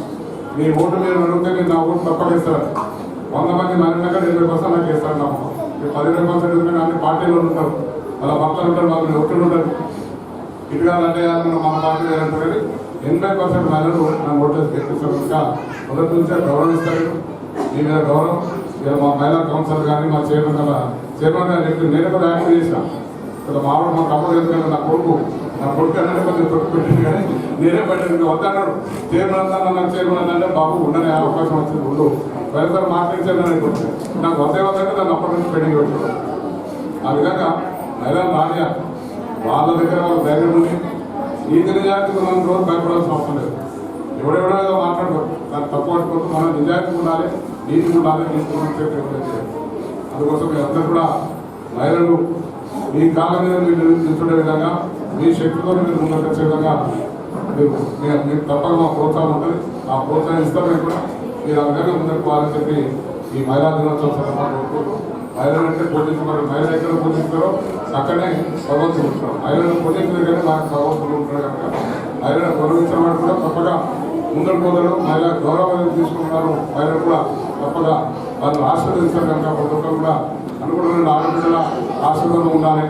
మీ ఓటు మీరు అడిగితే నేను నా ఓటు తప్పక ఇస్తాను. 100 మంది మహిళగా 20% నాకు ఇస్తాను నమ్మకం. 15% ఎందుకంటే అన్ని పార్టీలు ఉంటారు, వాళ్ళ భక్తులు ఉంటారు, వాళ్ళు ఒత్తిడి ఉంటారు. ఇటు కాదంటే మన పార్టీ అంటారు కానీ 80% మహిళలు నన్ను ఓట్లు గెలిపిస్తారు కనుక మొదటి నుంచే గౌరవిస్తారు. మీ మీద గౌరవం. ఇలా మా మహిళా కౌన్సిలర్ కానీ మా చైర్మన్ గారు చెప్పి నేను కూడా యాక్ట్ చేసిన. ఇక్కడ మామూలు మా తమ్ముడు ఎందుకంటే నా కొడుకు అంటే కొంచెం తొట్టు పెట్టింది కానీ నేనే పెట్టింది వద్దన్నాడు. చైర్మన్ అంతా నాకు చైర్మన్ అంటే బాబు ఉండనే అవకాశం వచ్చింది ఉండు వైఎస్ఆర్ మార్కెట్ చైర్మన్ అయిపోతుంది. నాకు వద్దంటే దాన్ని అప్పటి నుంచి పెండింగ్ పెట్టాడు. ఆ విధంగా మహిళలు రానియాలి. వాళ్ళ దగ్గర వాళ్ళ ధైర్యం ఉంది. నీతి నిజాయితీకి మనం రోజు భయపడాల్సిన అవసరం లేదు. ఎవడెవడో ఏదో మాట్లాడతారు, దాన్ని తప్పు పట్టుకుంటూ మనం నిజాయితీ ఉండాలి, నీతి ఉండాలి, నీతి ఉండాలి. అందుకోసం మీరందరూ కూడా మహిళలు మీ కాళ్ళ మీద మీరు నిల్చుండే విధంగా మీ శక్తితో మీరు ముందుకు వచ్చే విధంగా మీకు తప్పక మా ప్రోత్సాహం ఉంటుంది. ఆ ప్రోత్సాహం ఇస్తామని కూడా మీరు ఆ విధంగా ముందుకు పోవాలని చెప్పి ఈ మహిళా దినోత్సవం సందర్భంగా కోరుకుంటూ మహిళలు అంటే పోషించుకున్నారు. మహిళలు ఎక్కడ పోషిస్తారో అక్కడనే భగవంతుడు ఉంటారు. మహిళలను పోషించిన కానీ నాకు భగవంతుడు ఉంటారు కనుక మహిళలను గౌరవించిన వాడు కూడా తప్పగా ముందుకు పోతారు. మహిళా గౌరవం తీసుకుంటున్నారు. మహిళలు కూడా తప్పగా వాళ్ళు ఆశీర్వదిస్తారు కనుక ప్రతి ఒక్కరు కూడా అనుకుంటున్న ఆడబిడ్డల ఆశీర్వాదం ఉండాలి.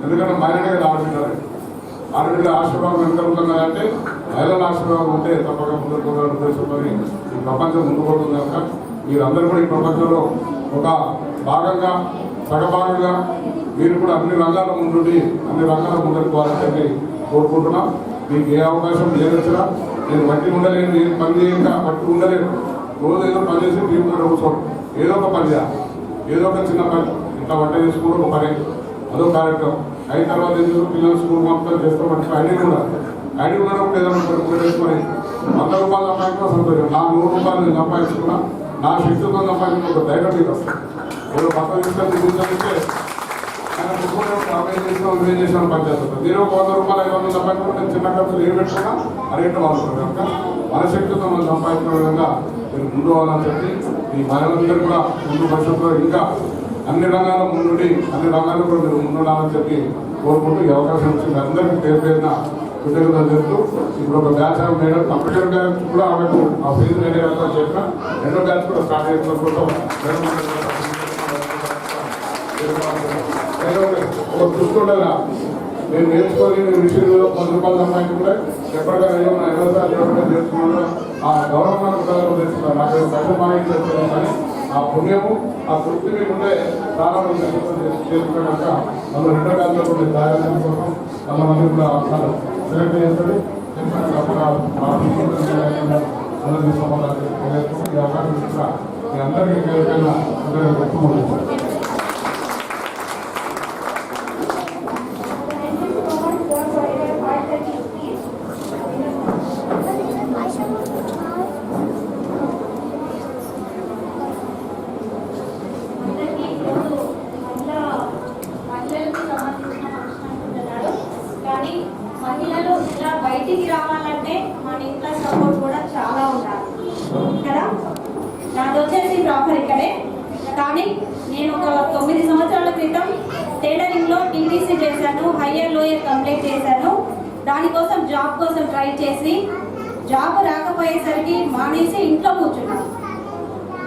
ఎందుకంటే మహిళనే కదా ఆడబిడ్డల ఆశీర్వాదం ఎంత ఉంటుందంటే మహిళల ఆశీర్వాదం ఉంటే తప్పగా ముందుకు పోతారు ఉద్దేశంతో ఈ ప్రపంచం ముందుకు పోతుంది కనుక మీరందరూ కూడా ఈ ప్రపంచంలో ఒక భాగంగా సగభాగంగా మీరు కూడా అన్ని రంగాల్లో ముందుండి అన్ని రంగాల్లో ముందుకు పోవాలని చెప్పి కోరుకుంటున్నాం. మీకు ఏ అవకాశం ఏదొచ్చినా నేను బట్టి ఉండలేను, నేను పని చేయక బట్టి ఉండలేను. రోజు ఏదో పని చేసి తీరుకుని కూర్చోండి. ఏదో ఒక పని చేయాలి, ఏదో ఒక చిన్న పని. ఇంట్లో వంట చేసుకోవడం ఒక పని, అదో కార్యక్రమం. అయిన తర్వాత ఎందుకు పిల్లలు స్కూల్ మొత్తం చేస్తామంటే ఐడి కూడా ఉన్నప్పుడు ఏదైనా వేసుకొని 100 రూపాయలు సంపాదించుకున్నా సంతోషం. నా 100 రూపాయలు నేను సంపాదించుకున్నా నా శక్తితో సంపాదించిన ఒక ధైర్యం మీకు వస్తుంది. ఏదో పక్క తీసుకొని కూర్చొనిస్తే ఆయన ముఖ్యమంత్రి చేసిన పని చేస్తుంది. మీరు ఒక 100 రూపాయలు 500 సంపాదించుకుంటే చిన్న ఖర్చులు ఏం పెట్టుకున్నా అరేట్ వాళ్ళు కనుక మన శక్తితో మనం సంపాదించిన విధంగా మీరు ముందు అవ్వాలని చెప్పి ఈ మహిళలందరూ కూడా ముందు భవిష్యత్తులో ఇంకా అన్ని రంగాల ముందుండి అన్ని రంగాల్లో కూడా మీరు ముందుండాలని చెప్పి కోరుకుంటూ ఈ అవకాశం వచ్చింది అందరికీ పేరు పేరున కృతజ్ఞతలు చెప్తూ ఇప్పుడు ఒక బ్యాచ్ మేడం కంప్యూటర్ బ్యాచ్ కూడా ఆమెకు ఆ ఫీజు నేనే వెళ్తా చెప్పిన రెండో బ్యాచ్ కూడా స్టార్ట్ చేసిన కోసం ఒక చూసుకోలేదా నేను నేర్చుకొని నేను విషయంలో 10 రూపాయలు సంపాదించుకుంటే ఎప్పటికైనా ఎన్నోసార్లు నేర్చుకున్నాను ఆ గౌరవాన్ని తెలుసుకున్నాను నాకు సైతం చేస్తున్నాను కానీ ఆ పుణ్యము ఆ తృప్తి మీకు ఉంటే చాలా మంది చేసుకున్నాక మనం రెండో కాలంలో కొన్ని దాయాలని కోసం కొంతమంది కూడా సెలెక్ట్ చేస్తుంది అందరూ తీసుకోవాలి ఈ అవకాశం ఇచ్చిన మీ అందరికీ పేరుకైనా వ్యక్తం కానీ మహిళలు ఇలా బయటికి రావాలంటే మన ఇంట్లో సపోర్ట్ కూడా చాలా ఉండాలి కదా. నాది వచ్చేసి ప్రాపర్ ఇక్కడే, కానీ నేను ఒక 9 సంవత్సరాల క్రితం టైలరింగ్లో టీటీసీ చేశాను, హయ్యర్ లోయర్ కంప్లీట్ చేశాను. దానికోసం జాబ్ కోసం ట్రై చేసి జాబ్ రాకపోయేసరికి మానేసి ఇంట్లో కూర్చున్నాను.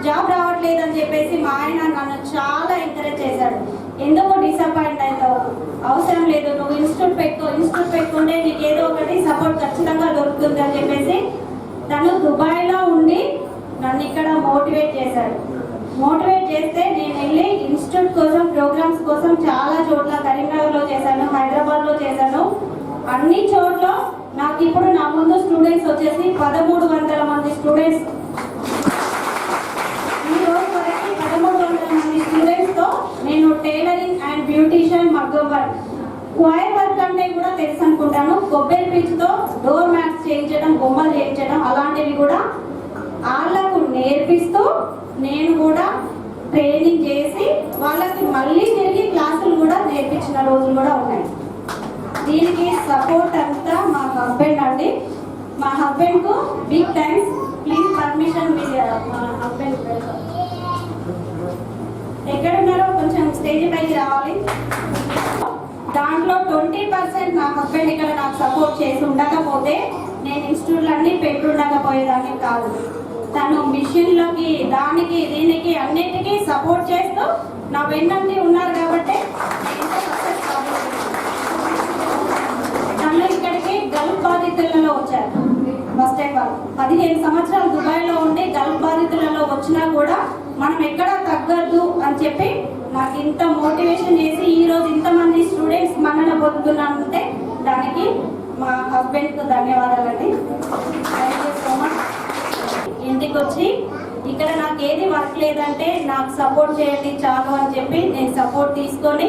జాబ్ రావట్లేదని చెప్పేసి మా ఆయన నన్ను చాలా ఎంకరేజ్ చేశాడు. ఎందుకు డిసప్పాయింట్ అవుతావు, అవసరం లేదు, నువ్వు ఇన్స్టిట్యూట్ పెట్టుకుంటే నీకు ఏదో ఒకటి సపోర్ట్ ఖచ్చితంగా దొరుకుతుంది అని చెప్పేసి తను దుబాయ్లో ఉండి నన్ను ఇక్కడ మోటివేట్ చేశాడు. మోటివేట్ చేస్తే నేను వెళ్ళి ఇన్స్టిట్యూట్ కోసం ప్రోగ్రామ్స్ కోసం చాలా చోట్ల కరీంనగర్లో చేశాను, హైదరాబాద్లో చేశాను. అన్ని చోట్ల నాకు ఇప్పుడు నా ముందు స్టూడెంట్స్ వచ్చేసి 1300 మంది స్టూడెంట్స్. ఈ రోజు వరకు 1300 మంది స్టూడెంట్స్తో నేను టైలరింగ్ అండ్ బ్యూటిషియన్, మగ్గం వర్క్, వైర్ వర్క్ అంటే కూడా తెలుసు అనుకుంటాను. కొబ్బరి పీచుతో డోర్ మ్యాట్స్ చేయించడం, బొమ్మలు చేయించడం, అలాంటివి కూడా వాళ్ళకు నేర్పిస్తూ నేను కూడా ట్రైనింగ్ చేసి వాళ్ళకి మళ్ళీ తిరిగి క్లాసులు కూడా నేర్పించిన రోజులు కూడా ఉన్నాయి. దీనికి సపోర్ట్ అంతా మా హస్బెండ్ అండి. మా హస్బెండ్కు బిగ్ థ్యాంక్స్. ప్లీజ్ పర్మిషన్ మీ మా హస్బెండ్ ఎక్కడున్నారో కొంచెం స్టేజ్ పైకి రావాలి. దాంట్లో 20% నా హస్బెండ్ ఇక్కడ నాకు సపోర్ట్ చేసి ఉండకపోతే నేను ఇన్స్టిట్యూట్లన్నీ పెట్టుండకపోయేదాన్ని కాదు. తను మిషన్లకి, దానికి, దీనికి అన్నిటికీ సపోర్ట్ చేస్తూ నా వెన్నంటి ఉన్నారు కాబట్టి తను ఇక్కడికి గల్ఫ్ బాధితులలో వచ్చారు. ఫస్ట్ టైం 15 సంవత్సరాలు దుబాయ్లో ఉండి గల్ఫ్ బాధితులలో వచ్చినా కూడా మనం ఎక్కడా తగ్గద్దు అని చెప్పి నాకు ఇంత మోటివేషన్ చేసి ఈరోజు ఇంతమంది స్టూడెంట్స్ మన్నన పొందుతున్నానంటే దానికి మా హస్బెండ్కు ధన్యవాదాలండి. Thank you so much. ఇంటికి వచ్చి ఇక్కడ నాకు ఏది వర్క్ లేదంటే నాకు సపోర్ట్ చేయండి చాలు అని చెప్పి నేను సపోర్ట్ తీసుకొని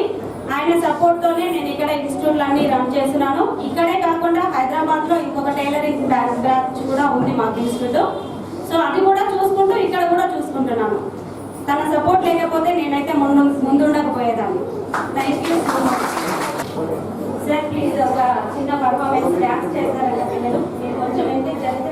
ఆయన సపోర్ట్తోనే నేను ఇక్కడ ఇన్స్టిట్యూట్లన్నీ రన్ చేస్తున్నాను. ఇక్కడే కాకుండా హైదరాబాద్లో ఇంకొక టైలరింగ్ బ్యాచ్ కూడా ఉంది మాకు ఇన్స్టిట్యూట్. సో అది కూడా చూసుకుంటూ ఇక్కడ కూడా చూసుకుంటున్నాను. తన సపోర్ట్ లేకపోతే నేనైతే ముందుండకపోయేదాన్ని. Thank you so much sir. Please ఒక చిన్న పర్ఫార్మెన్స్ డ్యాన్స్ చేస్తారంట పిల్లలు. మీరు కొంచెం ఎంకరేజ్ చేస్తే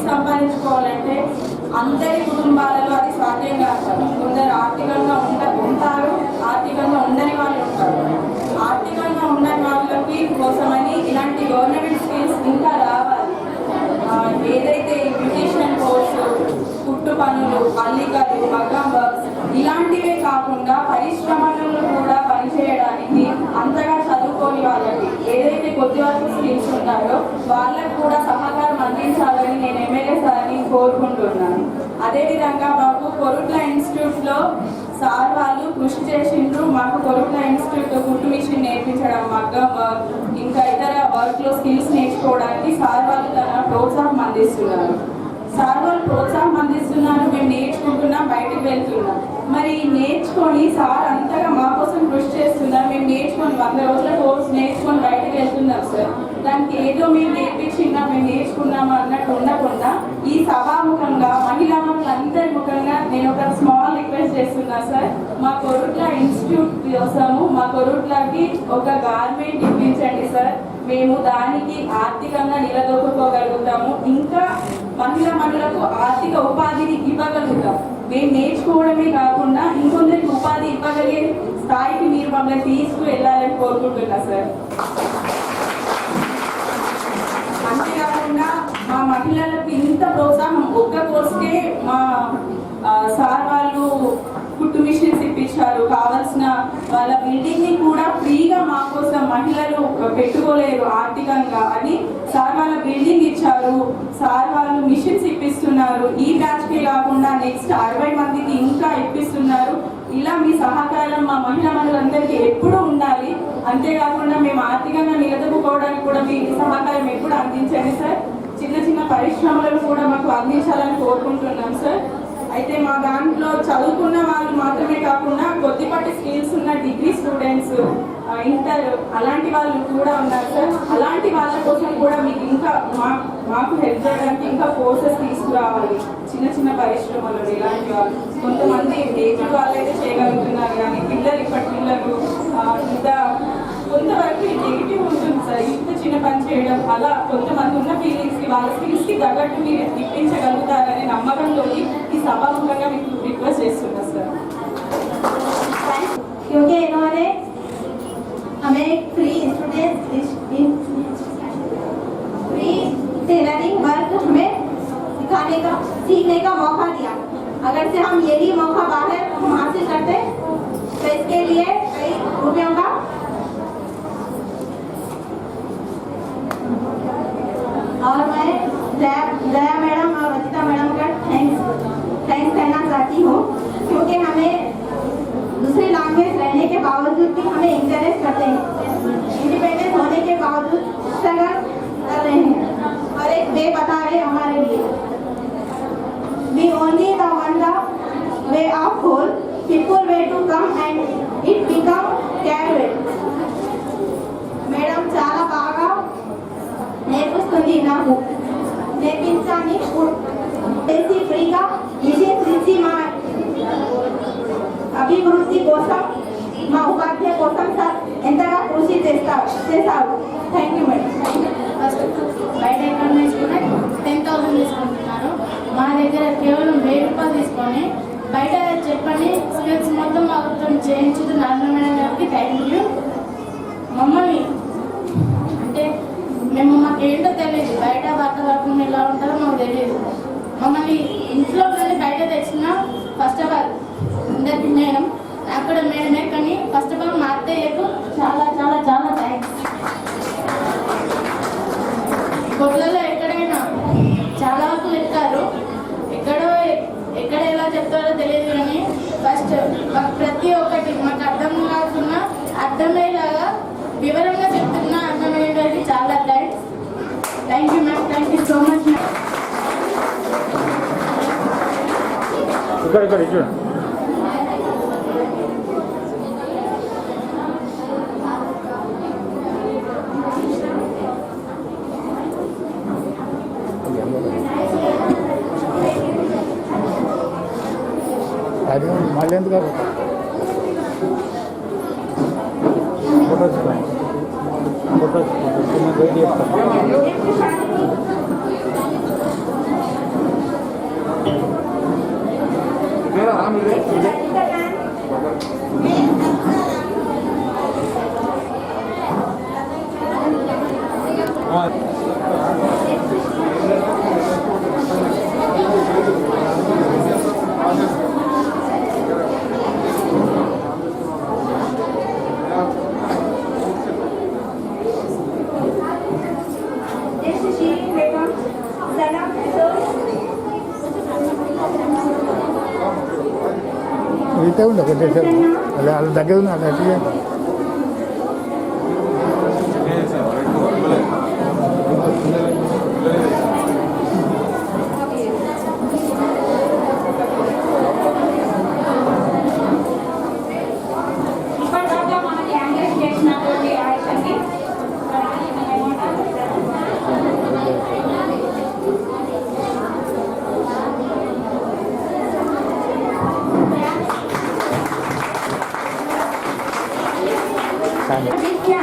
సంపాదించుకోవాలంటే అందరి కుటుంబాలలో అది సాధ్యం కాదు. కొందరు ఆర్థికంగా ఉంటారు, ఆర్థికంగా ఉండని వాళ్ళు ఉంటారు. ఆర్థికంగా ఉండని వాళ్ళకి కోసమని ఇలాంటి గవర్నమెంట్ స్కీమ్స్ ఇంకా రావాలి. ఏదైతే బ్యూటిషియన్ కోర్సు, కుట్టు పనులు, అల్లికలు, మగ్గం వర్క్స్ ఇలాంటివే కాకుండా పరిశ్రమలలో కూడా పనిచేయడానికి అంతగా చదువుకోని వాళ్ళకి ఏదైతే కొద్ది వరకు స్కిల్స్ ఉంటాయో వాళ్ళకు కూడా సహకారం అందించాలని నేను ఎమ్మెల్యే సార్ని కోరుకుంటున్నాను. అదేవిధంగా మాకు కొరుట్ల ఇన్స్టిట్యూట్లో సార్ వాళ్ళు కృషి చేసిండ్రు. మాకు కొరుట్ల ఇన్స్టిట్యూట్ కుట్టు మిషన్ నేర్పించడం, మగ్గం వర్క్ ఇంకా ఇతర వర్క్లో స్కిల్స్ నేర్చుకోవడానికి సార్ వాళ్ళు తన ప్రోత్సాహం అందిస్తున్నారు. సార్ వాళ్ళు ప్రోత్సాహం అందిస్తున్నారు, మేము నేర్చుకుంటున్నాం, బయటకు వెళ్తున్నాం. మరి నేర్చుకొని సార్ అంతగా మా కోసం కృషి చేస్తున్నాం. మేము నేర్చుకొని 100 రోజుల కోర్స్ నేర్చుకొని బయటకు వెళ్తున్నాం సార్. దానికి ఏదో మేము నేర్పించిందా మేము నేర్చుకున్నామా అన్నట్టు ఉండకుండా ఈ సభాముఖంగా మహిళా మనులందరి ముఖంగా నేను ఒక స్మాల్ రిక్వెస్ట్ చేస్తున్నా సార్. మా కొరుట్ల ఇన్స్టిట్యూట్ కోసము మా కొరుట్లకి ఒక గార్మెంట్ ఇప్పించండి సార్. మేము దానికి ఆర్థికంగా నిలదొక్కుకోగలుగుతాము. ఇంకా మహిళా మనులకు ఆర్థిక ఉపాధిని ఇవ్వగలుగుతాం. మేము నేర్చుకోవడమే కాకుండా ఇంకొందరికి ఉపాధి ఇవ్వగలిగే స్థాయికి మీరు మమ్మల్ని తీసుకువెళ్ళాలని కోరుకుంటున్నా సార్. అంతేకాకుండా మా మహిళలకు ఇంత ప్రోత్సాహం ఒక్క కోర్సుకే మా సార్ వాళ్ళు కుట్టు మిషన్స్ ఇప్పించారు. కావాల్సిన వాళ్ళ బిల్డింగ్ ని కూడా ఫ్రీగా మా కోసం మహిళలు పెట్టుకోలేరు ఆర్థికంగా అని సార్ వాళ్ళ బిల్డింగ్ ఇచ్చారు. సార్ వాళ్ళు మిషన్స్ ఇప్పిస్తున్నారు. ఈ బ్యాచ్ కే కాకుండా నెక్స్ట్ 60 మందికి ఇంకా ఇప్పిస్తున్నారు. ఇలా మీ సహకారం మా మహిళా మనులందరికీ ఎప్పుడూ ఉండాలి. అంతేకాకుండా మేము ఆర్థికంగా నిలదొక్కుకోవడానికి కూడా మీ సహకారం ఎప్పుడు అందించండి సార్. చిన్న చిన్న పరిశ్రమలను కూడా మాకు అందించాలని కోరుకుంటున్నాం సార్. అయితే మా దాంట్లో చదువుకున్న వాళ్ళు మాత్రమే కాకుండా కొద్దిపాటి స్కిల్స్ ఉన్న డిగ్రీ స్టూడెంట్స్, ఇంటర్ అలాంటి వాళ్ళు కూడా ఉన్నారు సార్. అలాంటి వాళ్ళ కోసం కూడా మీకు ఇంకా మాకు హెల్ప్ చేయడానికి ఇంకా కోర్సెస్ తీసుకురావాలి. చిన్న చిన్న పరిశ్రమలు ఇలాంటి వాళ్ళు కొంతమంది ఏజ్డ్ వాళ్ళైతే చేయగలుగుతున్నారు కానీ ఇప్పటి పిల్లలు ఇంత కొంతవరకు నెగిటివ్ ఉంటుంది సార్. ఇంత చిన్న పని చేయడం అలా కొంతమంది ఉన్న ఫీలింగ్స్కి వాళ్ళ స్కిల్స్కి తగ్గట్టు మీరు ఇప్పించగలుగుతారనే నమ్మకంతో ఈ సభాముఖంగా మీకు రిక్వెస్ట్ చేస్తున్నా సార్. क्योंकि इन्होंने हमें फ्री टेलरिंग वर्क हमें सिखाने का सीखने का मौका दिया. अगर से हम यही मौका बाहर हम हासिल करते तो इसके लिए कई रुपयों का और मैं दया मैडम और रचिता मैडम का थैंक्स कहना चाहती हूँ. क्योंकि हमें दूसरी लैंग्वेज रहने के बावजूद भी हमें इंकरेज करते हैं. इंडिपेंडेंट होने के बावजूद स्ट्रगल कर रहे हैं और एक वे बता रहे हमारे लिए. We only the one the way of whole people way to come and it become carried. Madam చాలా బాగా నేర్పిస్తుంది. నాకు నేర్పించాన్ని చేసి ఫ్రీగా మిషన్స్ ఇచ్చి మా అభివృద్ధి కోసం మా ఉపాధ్యాయ కోసం సార్ ఎంతగా కృషి చేశారు. Thank you madam. ఫస్ట్ బయట ఎక్కడ నేర్చుకునే 10,000 తీసుకుంటున్నారు. మా దగ్గర కేవలం 1000 రూపాయలు తీసుకొని బయట చెప్పండి స్కిల్స్ మొత్తం మాకు చేయించుతున్నారు. మేడం గారికి థ్యాంక్ యూ. మమ్మల్ని అంటే మాకేంటో తెలియదు, బయట వాతావరణం ఎలా ఉంటారో మాకు తెలియదు. మమ్మల్ని ఇంట్లో కానీ బయట తెచ్చిన ఫస్ట్ ఆఫ్ ఆల్ అందరికి మేడం అక్కడ మేడమే, కానీ ఫస్ట్ ఆఫ్ ఆల్ మా అత్తయ్యకు చాలా చాలా చాలా థ్యాంక్స్. గొడ్లలో ఎక్కడైనా చాలా వరకు చెప్తారు, ఎక్కడ ఎలా చెప్తారో తెలియదు, కానీ ఫస్ట్ ప్రతి ఒక్కటి మాకు అర్థం కాకుండా అర్థమయ్యేలాగా వివరంగా చెప్తున్నా. అర్థమయ్యేది చాలా thanks. Thank you ma'am. Thank you so much ma'am. ఇక్కడ చూడండి. అది మళ్ళీ ఎందుకు ఫోటోస్ వెయిట్ చేస్తాను. ఇటే ఉండే కొట్టేసారు అలా వాళ్ళ దగ్గర ఉంది అలా ఎట్లా ఆదిత్య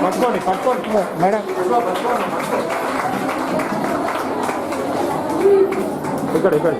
పట్టుకోండి పట్టుకోండి మేడం ఇక్కడ ఇక్కడ